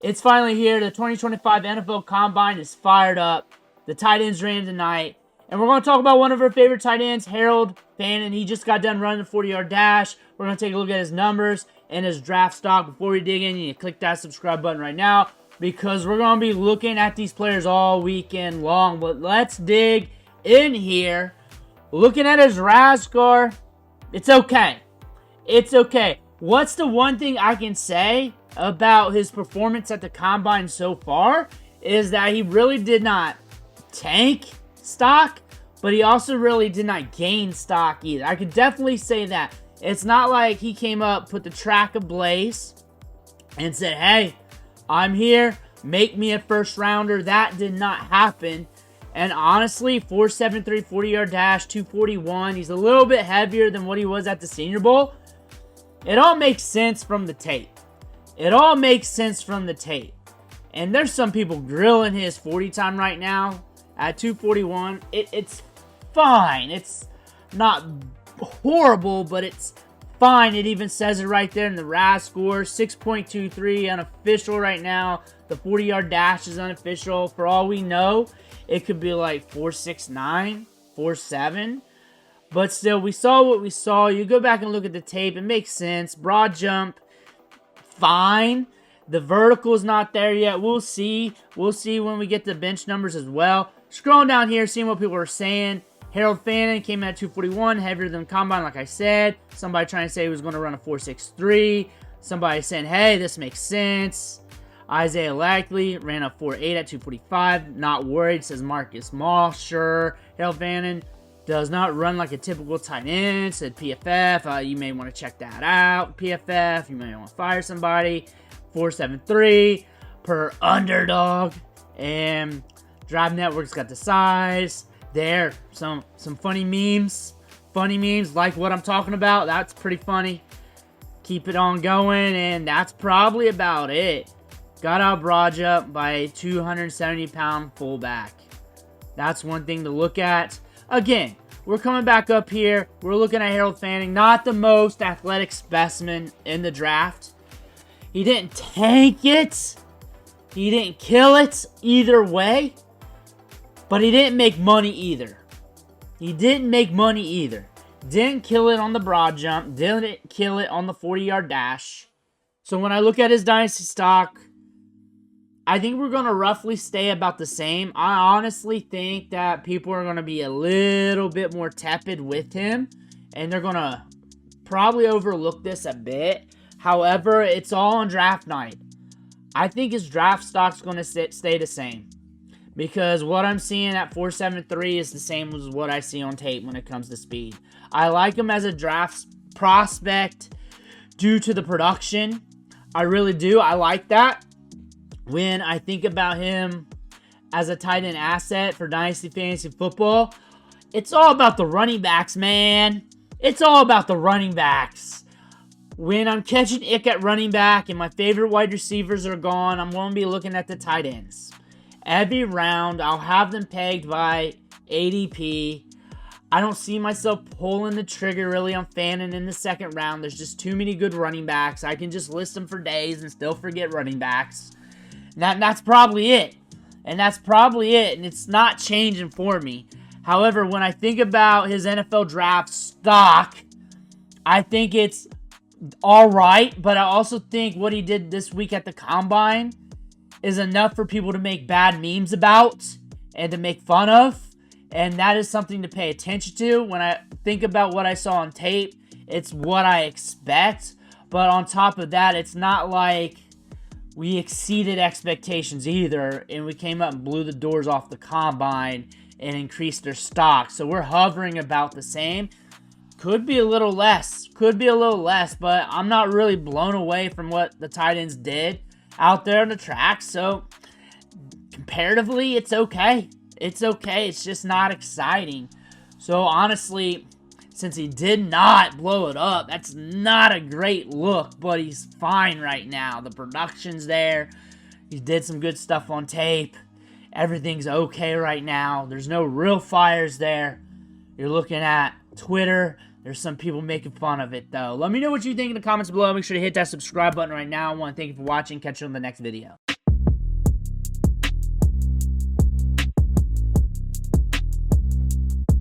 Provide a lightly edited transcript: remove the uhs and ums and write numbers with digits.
It's finally here. The 2025 NFL Combine is fired up. The tight ends ran tonight. And we're going to talk about one of our favorite tight ends, Harold Fannin. He just got done running the 40-yard dash. We're going to take a look at his numbers and his draft stock. Before we dig in, you need to click that subscribe button right now because we're going to be looking at these players all weekend long. But let's dig in here. Looking at his RAS score, it's okay. It's okay. What's the one thing I can say about his performance at the Combine so far is that he really did not tank stock, but he also really did not gain stock either. I could definitely say that. It's not like he came up, put the track ablaze, and said, hey, I'm here, make me a first rounder. That did not happen. And honestly, 4.73 40-yard dash, 241. He's a little bit heavier than what he was at the Senior Bowl. It all makes sense from the tape. It all makes sense from the tape. And there's some people grilling his 40 time right now at 241. It's fine. It's not horrible, but it's fine. It even says it right there in the RAS score. 6.23 unofficial right now. The 40-yard dash is unofficial. For all we know, it could be like 4.69, 4.7. But still, we saw what we saw. You go back and look at the tape. It makes sense. Broad jump, fine. The vertical is not there yet. We'll see. We'll see when we get the bench numbers as well. Scrolling down here, seeing what people are saying. Harold Fannin came in at 241, heavier than Combine, like I said. Somebody trying to say he was going to run a 4.63. Somebody saying, hey, this makes sense. Isaiah Lackley ran a 4.8 at 245. Not worried, says Marcus Moss. Sure. Harold Fannin does not run like a typical tight end, said PFF. You may want to check that out. PFF, you may want to fire somebody. 4.73 per underdog. And Drive Network's got the size. There, some funny memes. Funny memes, like what I'm talking about. That's pretty funny. Keep it on going, and that's probably about it. Got out broad jump by a 270-pound fullback. That's one thing to look at. Again, we're coming back up here. We're looking at Harold Fannin, not the most athletic specimen in the draft. He didn't tank it. He didn't kill it either way. But he didn't make money either. He didn't make money either. Didn't kill it on the broad jump. Didn't kill it on the 40-yard dash. So when I look at his Dynasty stock, I think we're going to roughly stay about the same. I honestly think that people are going to be a little bit more tepid with him. And they're going to probably overlook this a bit. However, it's all on draft night. I think his draft stock's going to stay the same. Because what I'm seeing at 4.73 is the same as what I see on tape when it comes to speed. I like him as a draft prospect due to the production. I really do. I like that. When I think about him as a tight end asset for Dynasty Fantasy Football, it's all about the running backs, man. It's all about the running backs. When I'm catching ick at running back and my favorite wide receivers are gone, I'm going to be looking at the tight ends. Every round, I'll have them pegged by ADP. I don't see myself pulling the trigger really on Fannin in the second round. There's just too many good running backs. I can just list them for days and still forget running backs. That's probably it. And that's probably it. And it's not changing for me. However, when I think about his NFL draft stock, I think it's alright. But I also think what he did this week at the Combine is enough for people to make bad memes about and to make fun of. And that is something to pay attention to. When I think about what I saw on tape, it's what I expect. But on top of that, it's not like we exceeded expectations either. And we came up and blew the doors off the Combine and increased their stock. So we're hovering about the same. Could be a little less. Could be a little less. But I'm not really blown away from what the tight ends did out there on the track. So comparatively, it's okay. It's okay. It's just not exciting. So honestly, since he did not blow it up, that's not a great look, but he's fine right now. The production's there. He did some good stuff on tape. Everything's okay right now. There's no real fires there. You're looking at Twitter. There's some people making fun of it, though. Let me know what you think in the comments below. Make sure to hit that subscribe button right now. I want to thank you for watching. Catch you on the next video.